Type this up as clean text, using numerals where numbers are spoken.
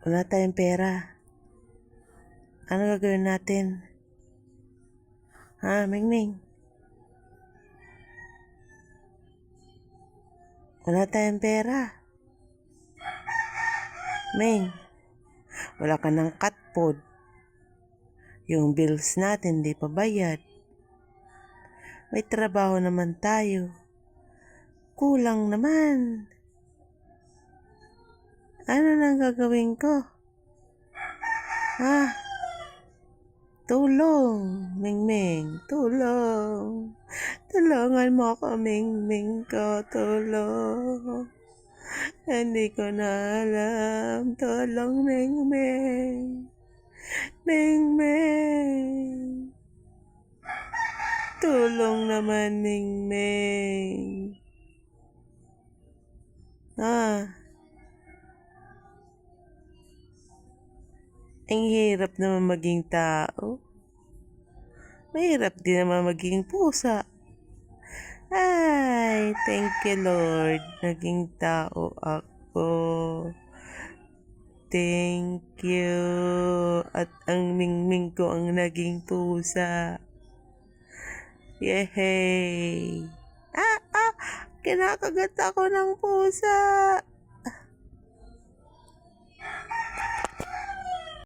Wala tayong pera. Ano gagawin natin? Ha, Mingming? Wala tayong pera. Ming, wala ka ng cat food. Yung bills natin di pa bayad. May trabaho naman tayo. Kulang naman. Ano nang gagawin ko? Ha? Tulong, Mingming, tulong. Tulungan mo ako, Mingming ko, tulong. Hindi ko na alam. Tulong, Mingming. Mingming. Tulong naman, Mingming. Ang hirap naman maging tao. Mahirap din naman maging pusa. Ay, thank you Lord. Naging tao ako. Thank you. At ang Mingming ko ang naging pusa. Yehey! Kinakagat ako ng pusa.